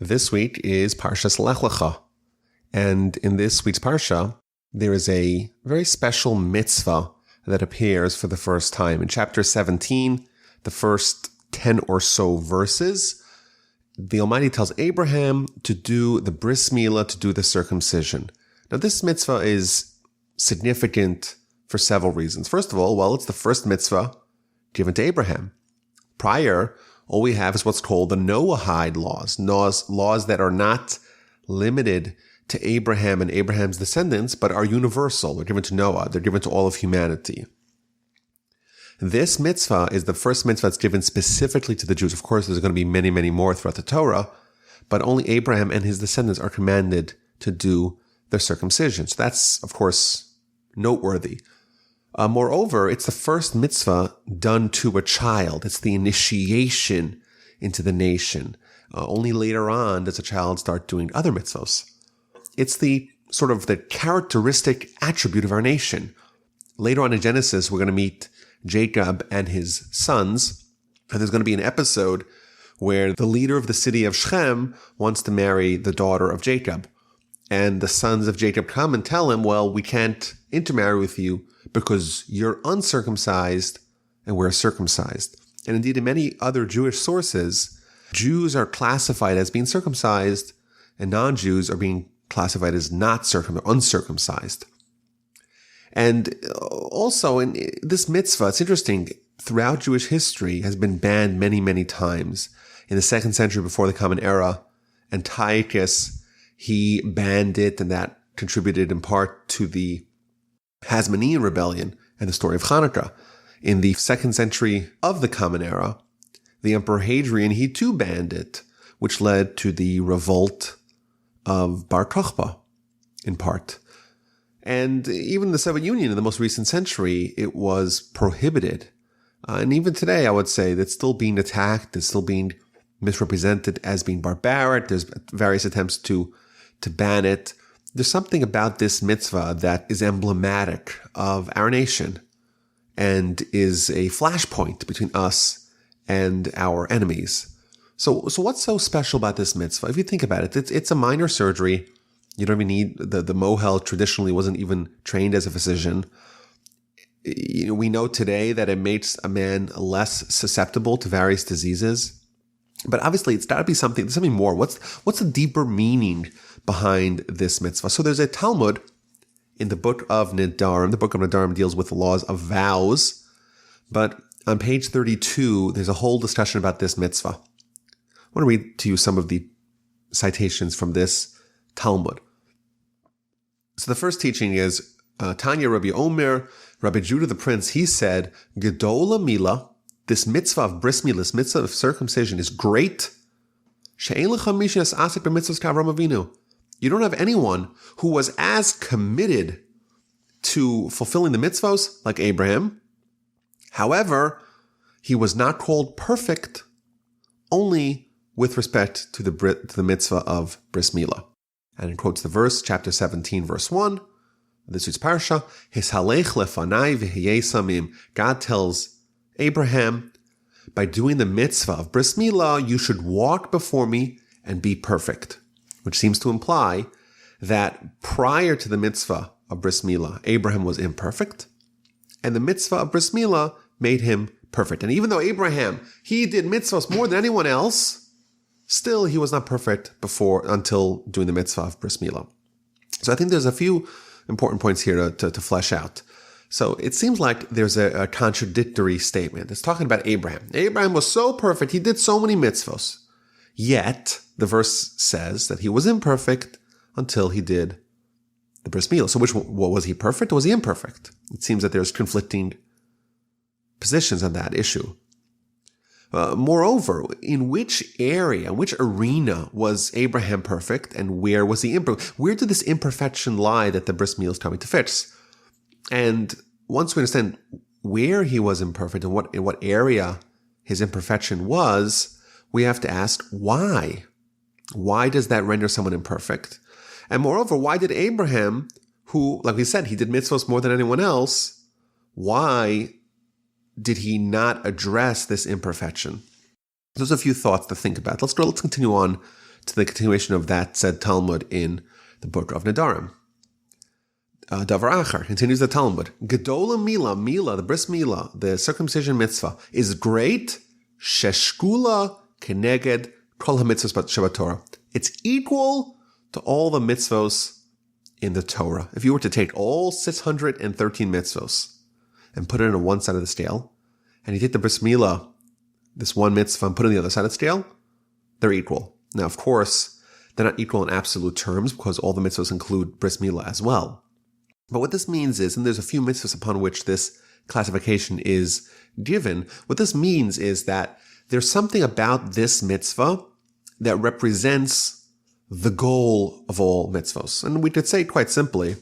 This week is Parshas Lecha, and in this week's Parsha, there is a very special mitzvah that appears for the first time. In chapter 17, the first 10 or so verses, the Almighty tells Abraham to do the Bris Milah, to do the circumcision. Now, this mitzvah is significant for several reasons. First of all, it's the first mitzvah given to Abraham. Prior, all we have is what's called the Noahide laws that are not limited to Abraham and Abraham's descendants, but are universal. They're given to Noah. They're given to all of humanity. This mitzvah is the first mitzvah that's given specifically to the Jews. Of course, there's going to be many, many more throughout the Torah, but only Abraham and his descendants are commanded to do their circumcision. So that's, of course, noteworthy. Moreover, it's the first mitzvah done to a child. It's the initiation into the nation. Only later on does a child start doing other mitzvos. It's the sort of the characteristic attribute of our nation. Later on in Genesis, we're going to meet Jacob and his sons, and there's going to be an episode where the leader of the city of Shechem wants to marry the daughter of Jacob. And the sons of Jacob come and tell him, well, we can't intermarry with you because you're uncircumcised and we're circumcised. And indeed, in many other Jewish sources, Jews are classified as being circumcised and non-Jews are being classified as not uncircumcised. And also in this mitzvah, it's interesting, throughout Jewish history has been banned many, many times. In the 2nd century before the Common Era, Antiochus, he banned it, and that contributed in part to the Hasmonean rebellion and the story of Hanukkah. In the 2nd century of the Common Era, the Emperor Hadrian, he too banned it, which led to the revolt of Bar Kokhba, in part. And even in the Soviet Union, in the most recent century, it was prohibited. And even today, I would say that's still being attacked, it's still being misrepresented as being barbaric. There's various attempts to ban it. There's something about this mitzvah that is emblematic of our nation and is a flashpoint between us and our enemies. So what's so special about this mitzvah? If you think about it, it's a minor surgery. You don't even need, the mohel traditionally wasn't even trained as a physician. We know today that it makes a man less susceptible to various diseases. But obviously, it's got to be something. There's something more. What's the deeper meaning behind this mitzvah? So there's a Talmud in the book of Nedarim. The book of Nedarim deals with the laws of vows. But on page 32, there's a whole discussion about this mitzvah. I want to read to you some of the citations from this Talmud. So the first teaching is Tanya Rabbi Omer, Rabbi Judah the Prince. He said, Gedola Milah. This mitzvah of Bris Milah, this mitzvah of circumcision is great. You don't have anyone who was as committed to fulfilling the mitzvos like Abraham. However, he was not called perfect only with respect to the mitzvah of Bris Milah. And it quotes the verse, chapter 17, verse 1. This is Parsha. Hishalech lefanai v'hiyei samim. God tells Abraham, by doing the mitzvah of Bris Milah, you should walk before me and be perfect, which seems to imply that prior to the mitzvah of Bris Milah, Abraham was imperfect, and the mitzvah of Bris Milah made him perfect. And even though Abraham, he did mitzvahs more than anyone else, still he was not perfect until doing the mitzvah of Bris Milah. So I think there's a few important points here to flesh out. So it seems like there's a contradictory statement. It's talking about Abraham. Abraham was so perfect. He did so many mitzvos. Yet, the verse says that he was imperfect until he did the Bris Milah. So was he perfect or was he imperfect? It seems that there's conflicting positions on that issue. Moreover, in which area, which arena was Abraham perfect and where was he imperfect? Where did this imperfection lie that the Bris Milah is coming to fix? And once we understand where he was imperfect and in what area his imperfection was, we have to ask why. Why does that render someone imperfect? And moreover, why did Abraham, who, like we said, he did mitzvahs more than anyone else, why did he not address this imperfection? There's a few thoughts to think about. Let's continue on to the continuation of that said Talmud in the book of Nedarim. Davar Achar, continues the Talmud. Gedola Milah, the Bris Milah, the circumcision mitzvah, is great. Sheshkula keneged kol ha-mitzvos shebat Torah. It's equal to all the mitzvos in the Torah. If you were to take all 613 mitzvos and put it on one side of the scale, and you take the Bris Milah, this one mitzvah, and put it on the other side of the scale, they're equal. Now, of course, they're not equal in absolute terms because all the mitzvos include Bris Milah as well. But what this means is, and there's a few mitzvahs upon which this classification is given, what this means is that there's something about this mitzvah that represents the goal of all mitzvos. And we could say quite simply,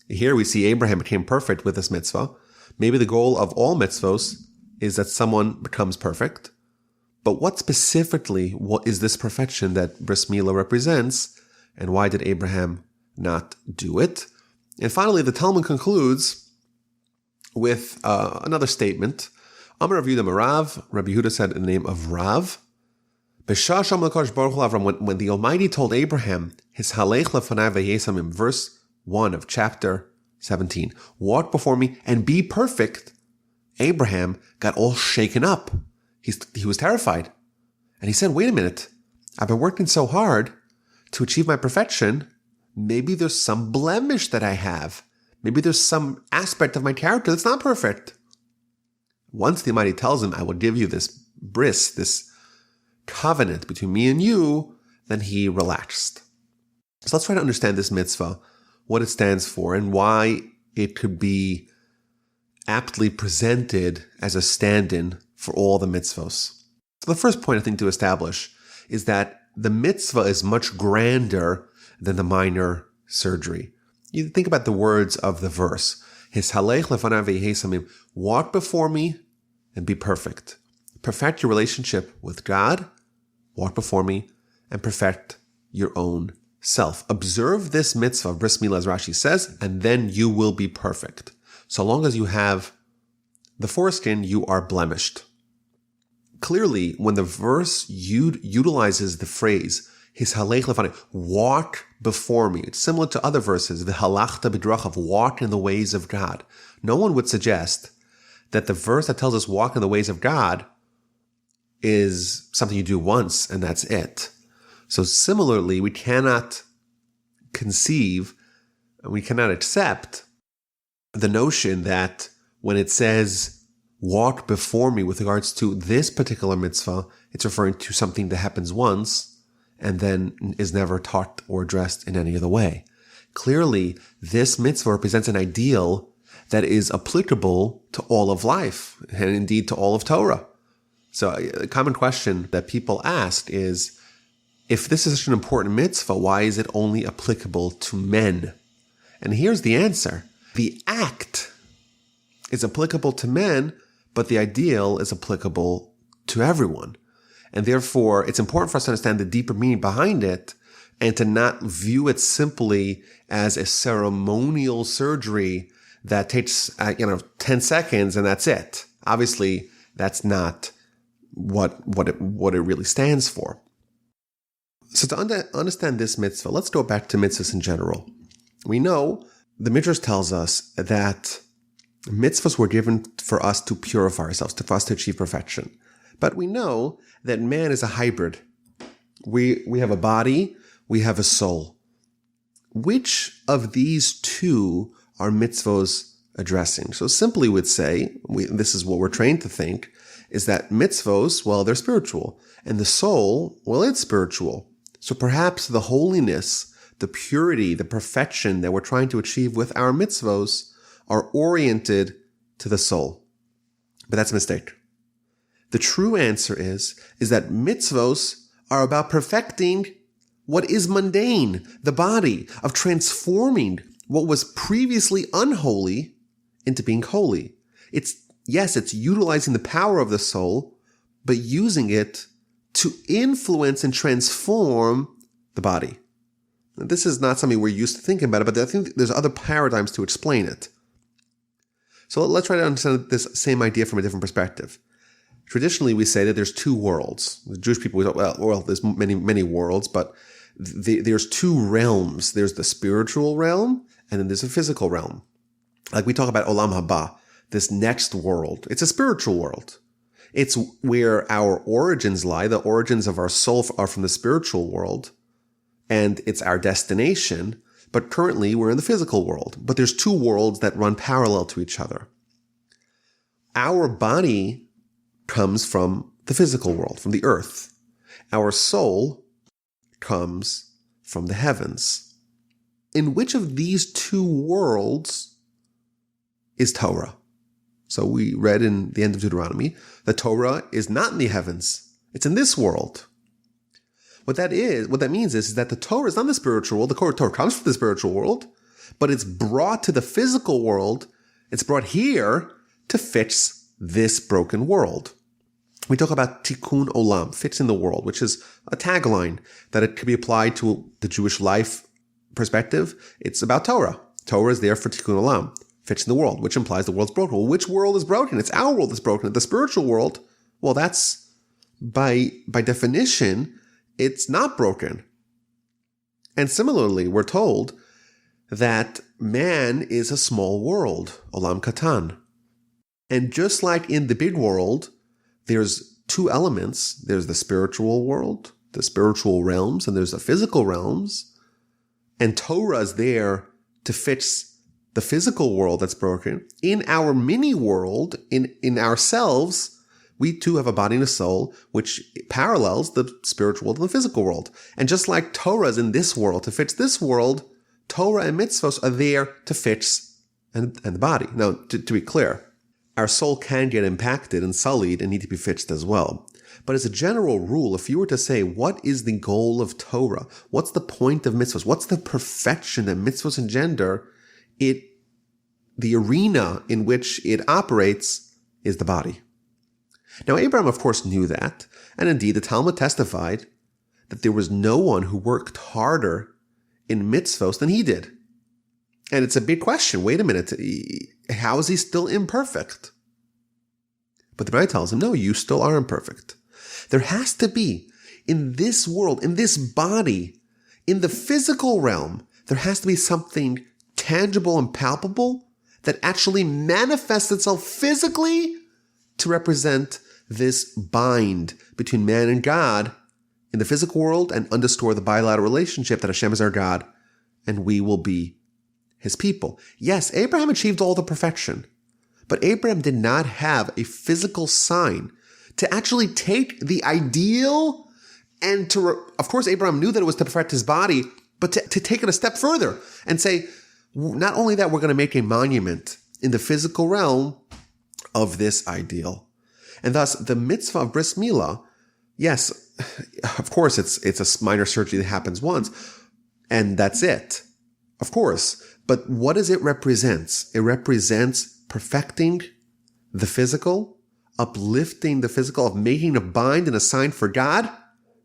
here we see Abraham became perfect with this mitzvah. Maybe the goal of all mitzvos is that someone becomes perfect. But what specifically, what is this perfection that Bris Milah represents, and why did Abraham not do it? And finally, the Talmud concludes with another statement. Amar Rav Yehuda Marav, Rabbi Yehuda said in the name of Rav, when the Almighty told Abraham, his halech lefanav v'yesamim, verse 1 of chapter 17, walk before me and be perfect, Abraham got all shaken up. He was terrified. And he said, wait a minute, I've been working so hard to achieve my perfection. Maybe there's some blemish that I have. Maybe there's some aspect of my character that's not perfect. Once the Almighty tells him, I will give you this bris, this covenant between me and you, then he relaxed. So let's try to understand this mitzvah, what it stands for, and why it could be aptly presented as a stand-in for all the mitzvos. So the first point I think to establish is that the mitzvah is much grander than the minor surgery. You think about the words of the verse. His halech lefanav v'yesamim, walk before me and be perfect. Perfect your relationship with God, walk before me, and perfect your own self. Observe this mitzvah, Bris Milah, as Rashi says, and then you will be perfect. So long as you have the foreskin, you are blemished. Clearly, when the verse utilizes the phrase, his halech lefanav, walk before me, it's similar to other verses, the halachta b'drachav, walk in the ways of God. No one would suggest that the verse that tells us walk in the ways of God is something you do once and that's it. So similarly, we cannot conceive, we cannot accept the notion that when it says walk before me with regards to this particular mitzvah, it's referring to something that happens once and then is never taught or addressed in any other way. Clearly, this mitzvah represents an ideal that is applicable to all of life and indeed to all of Torah. So a common question that people ask is, if this is such an important mitzvah, why is it only applicable to men? And here's the answer. The act is applicable to men, but the ideal is applicable to everyone. And therefore, it's important for us to understand the deeper meaning behind it and to not view it simply as a ceremonial surgery that takes 10 seconds and that's it. Obviously, that's not what it really stands for. So to understand this mitzvah, let's go back to mitzvahs in general. We know the Midrash tells us that mitzvahs were given for us to purify ourselves, for us to achieve perfection. But we know that man is a hybrid. We have a body, we have a soul. Which of these two are mitzvos addressing? So simply would say, this is what we're trained to think, is that mitzvos, well, they're spiritual. And the soul, well, it's spiritual. So perhaps the holiness, the purity, the perfection that we're trying to achieve with our mitzvos are oriented to the soul. But that's a mistake. The true answer is that mitzvos are about perfecting what is mundane, the body, of transforming what was previously unholy into being holy. It's utilizing the power of the soul, but using it to influence and transform the body. Now, this is not something we're used to thinking about, but I think there's other paradigms to explain it. So let's try to understand this same idea from a different perspective. Traditionally, we say that there's two worlds. The Jewish people, well, there's many worlds, but there's two realms. There's the spiritual realm, and then there's a physical realm. Like we talk about Olam Haba, this next world. It's a spiritual world. It's where our origins lie. The origins of our soul are from the spiritual world, and it's our destination. But currently, we're in the physical world. But there's two worlds that run parallel to each other. Our body comes from the physical world, from the earth. Our soul comes from the heavens. In which of these two worlds is Torah? So we read in the end of Deuteronomy, the Torah is not in the heavens. It's in this world. What that means is that the Torah is not in the spiritual world. The Torah comes from the spiritual world, but it's brought to the physical world. It's brought here to fix this broken world. We talk about tikkun olam, fixing the world, which is a tagline that it could be applied to the Jewish life perspective. It's about Torah. Torah is there for tikkun olam, fixing the world, which implies the world's broken. Well, which world is broken? It's our world that's broken. The spiritual world, well, that's by definition, it's not broken. And similarly, we're told that man is a small world, olam katan. And just like in the big world, there's two elements. There's the spiritual world, the spiritual realms, and there's the physical realms. And Torah is there to fix the physical world that's broken. In our mini world, in ourselves, we too have a body and a soul, which parallels the spiritual world and the physical world. And just like Torah is in this world to fix this world, Torah and mitzvos are there to fix and the body. Now, to be clear, our soul can get impacted and sullied and need to be fixed as well. But as a general rule, if you were to say, what is the goal of Torah? What's the point of mitzvahs? What's the perfection that mitzvahs engender? The arena in which it operates is the body. Now, Abraham, of course, knew that. And indeed, the Talmud testified that there was no one who worked harder in mitzvahs than he did. And it's a big question. Wait a minute. How is he still imperfect? But the Bible tells him, no, you still are imperfect. There has to be, in this world, in this body, in the physical realm, there has to be something tangible and palpable that actually manifests itself physically to represent this bind between man and God in the physical world and underscore the bilateral relationship that Hashem is our God and we will be his people. Yes, Abraham achieved all the perfection, but Abraham did not have a physical sign to actually take the ideal and of course, Abraham knew that it was to perfect his body, but to take it a step further and say, not only that, we're going to make a monument in the physical realm of this ideal. And thus, the mitzvah of Bris Milah, yes, of course, it's a minor surgery that happens once, and that's it. Of course. But what does it represent? It represents perfecting the physical, uplifting the physical, of making a bind and a sign for God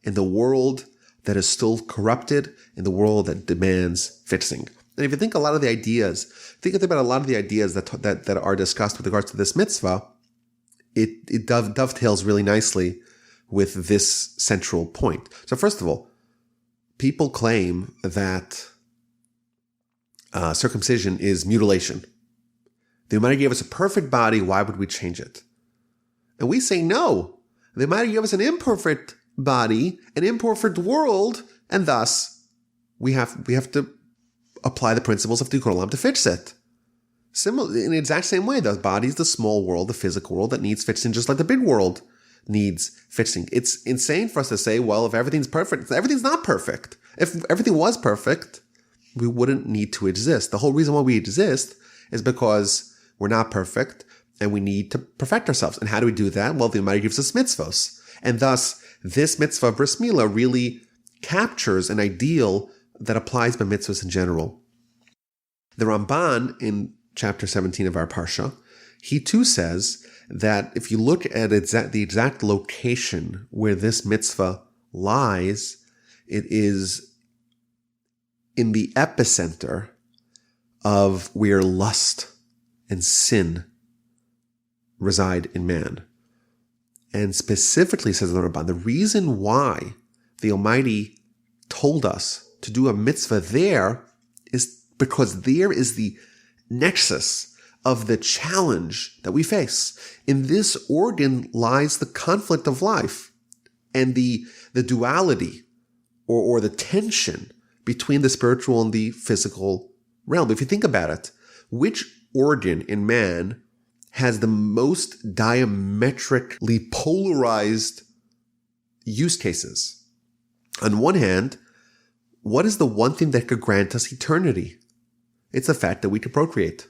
in the world that is still corrupted, in the world that demands fixing. And if you think about a lot of the ideas that are discussed with regards to this mitzvah, it dovetails really nicely with this central point. So first of all, people claim that circumcision is mutilation. The Almighty gave us a perfect body. Why would we change it? And we say no. The Almighty gave us an imperfect body, an imperfect world, and thus we have to apply the principles of Tikkun Olam to fix it. Similar, in the exact same way, the body is the small world, the physical world that needs fixing, just like the big world needs fixing. It's insane for us to say, well, if everything's perfect, everything's not perfect. If everything was perfect, we wouldn't need to exist. The whole reason why we exist is because we're not perfect and we need to perfect ourselves. And how do we do that? Well, the Almighty gives us mitzvos. And thus, this mitzvah of Bris Milah really captures an ideal that applies by mitzvahs in general. The Ramban in chapter 17 of our Parsha, he too says that if you look at the exact location where this mitzvah lies, it is in the epicenter of where lust and sin reside in man. And specifically, says the Ramban, the reason why the Almighty told us to do a mitzvah there is because there is the nexus of the challenge that we face. In this organ lies the conflict of life and the duality or the tension between the spiritual and the physical realm. If you think about it, which organ in man has the most diametrically polarized use cases? On one hand, what is the one thing that could grant us eternity? It's the fact that we can procreate.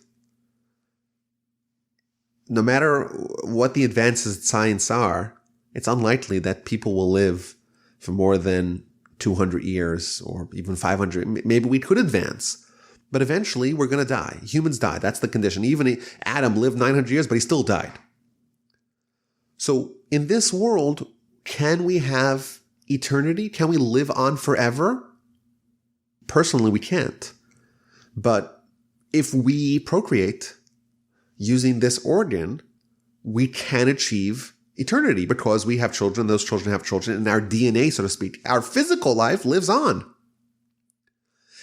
No matter what the advances in science are, it's unlikely that people will live for more than 200 years or even 500. Maybe we could advance, but eventually we're going to die. Humans die. That's the condition. Even Adam lived 900 years, but he still died. So in this world, can we have eternity? Can we live on forever? Personally, we can't. But if we procreate using this organ, we can achieve eternity because we have children, those children have children, and our DNA, so to speak, our physical life lives on.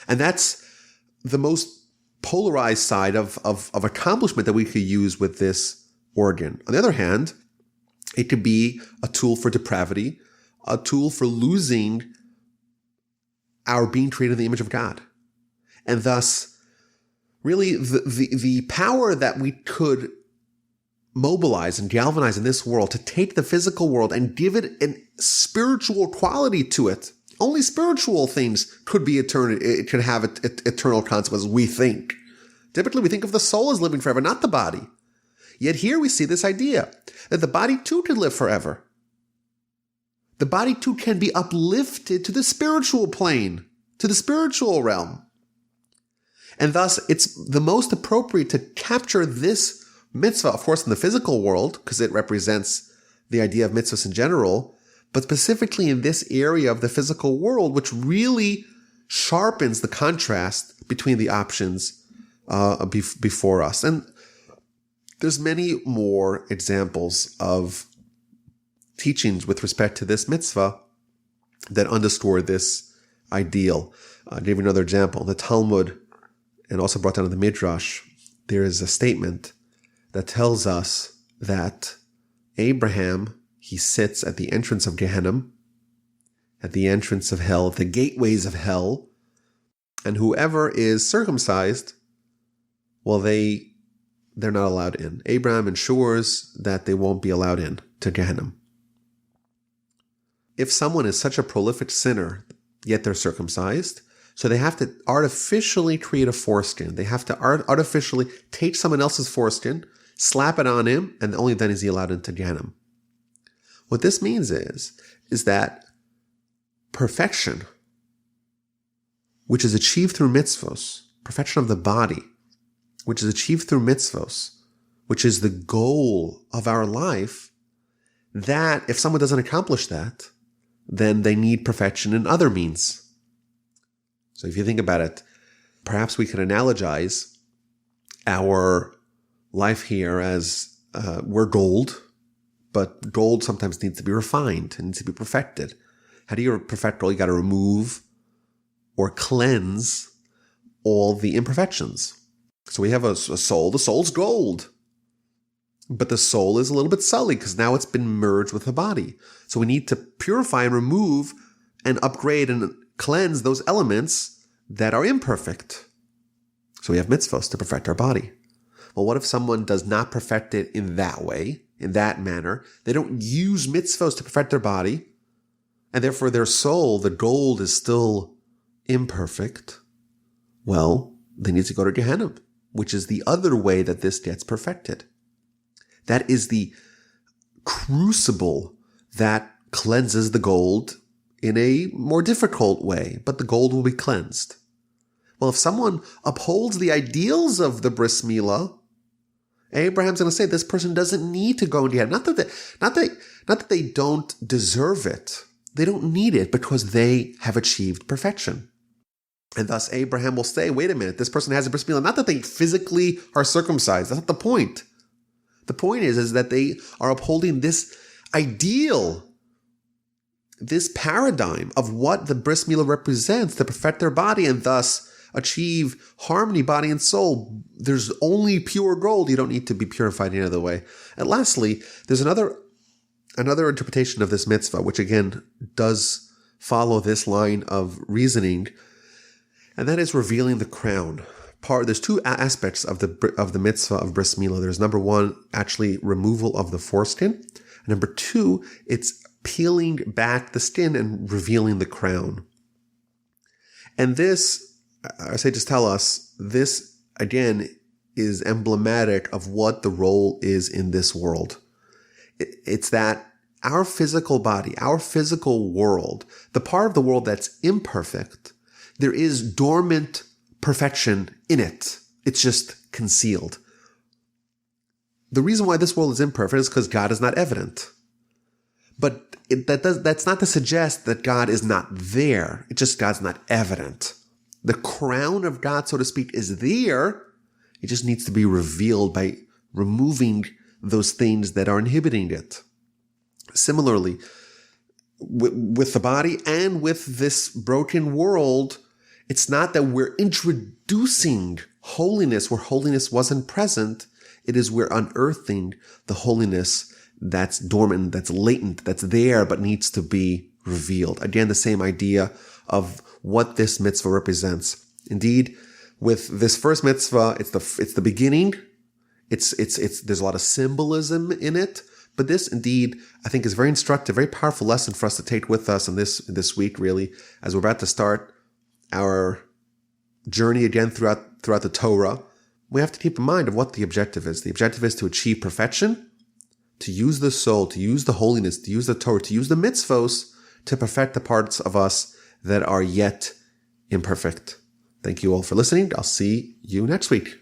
And that's the most polarized side of accomplishment that we could use with this organ. On the other hand, it could be a tool for depravity, a tool for losing our being created in the image of God. And thus, really, the power that we could mobilize and galvanize in this world to take the physical world and give it a spiritual quality to it. Only spiritual things could be eternal. It could have eternal consequences, we think. Typically, we think of the soul as living forever, not the body. Yet here we see this idea that the body too can live forever. The body too can be uplifted to the spiritual plane, to the spiritual realm. And thus, it's the most appropriate to capture this mitzvah, of course, in the physical world, because it represents the idea of mitzvahs in general, but specifically in this area of the physical world, which really sharpens the contrast between the options before us. And there's many more examples of teachings with respect to this mitzvah that underscore this ideal. I'll give you another example. In the Talmud, and also brought down in the Midrash, there is a statement that tells us that Abraham, he sits at the entrance of Gehenna, at the entrance of hell, the gateways of hell, and whoever is circumcised, well, they're not allowed in. Abraham ensures that they won't be allowed in to Gehenna. If someone is such a prolific sinner, yet they're circumcised, so they have to artificially create a foreskin. They have to artificially take someone else's foreskin, slap it on him, and only then is he allowed into Gehenna. What this means is that perfection, which is achieved through mitzvos, perfection of the body, which is achieved through mitzvos, which is the goal of our life, that if someone doesn't accomplish that, then they need perfection in other means. So if you think about it, perhaps we could analogize our life here as we're gold, but gold sometimes needs to be refined, it needs to be perfected. How do you perfect gold? You got to remove or cleanse all the imperfections. So we have a soul. The soul's gold, but the soul is a little bit sullied because now it's been merged with the body. So we need to purify and remove and upgrade and cleanse those elements that are imperfect. So we have mitzvos to perfect our body. Well, what if someone does not perfect it in that way, in that manner? They don't use mitzvos to perfect their body, and therefore their soul, the gold, is still imperfect. Well, they need to go to Gehenna, which is the other way that this gets perfected. That is the crucible that cleanses the gold in a more difficult way, but the gold will be cleansed. Well, if someone upholds the ideals of the Bris Milah, Abraham's going to say this person doesn't need to go into Gehenna. Not that they don't deserve it. They don't need it because they have achieved perfection. And thus Abraham will say, wait a minute, this person has a Bris Milah. Not that they physically are circumcised. That's not the point. The point is that they are upholding this ideal, this paradigm of what the Bris Milah represents to perfect their body and thus achieve harmony, body and soul. There's only pure gold. You don't need to be purified any other way. And lastly, there's another interpretation of this mitzvah, which again does follow this line of reasoning, and that is revealing the crown. There's two aspects of the mitzvah of Bris Milah. There's number one, actually removal of the foreskin. And number two, it's peeling back the skin and revealing the crown. And this, I say, just tell us, this again is emblematic of what the role is in this world. It's that our physical body, our physical world, the part of the world that's imperfect, there is dormant perfection in it. It's just concealed. The reason why this world is imperfect is because God is not evident. But that's not to suggest that God is not there. It's just God's not evident. The crown of God, so to speak, is there. It just needs to be revealed by removing those things that are inhibiting it. Similarly, with the body and with this broken world, it's not that we're introducing holiness where holiness wasn't present. It is we're unearthing the holiness that's dormant, that's latent, that's there, but needs to be revealed. Again, the same idea of what this mitzvah represents. Indeed, with this first mitzvah, it's the beginning. There's a lot of symbolism in it, but this indeed, I think, is very instructive, very powerful lesson for us to take with us in this week, really, as we're about to start our journey again throughout the Torah. We have to keep in mind of what the objective is. The objective is to achieve perfection, to use the soul, to use the holiness, to use the Torah, to use the mitzvos to perfect the parts of us that are yet imperfect. Thank you all for listening. I'll see you next week.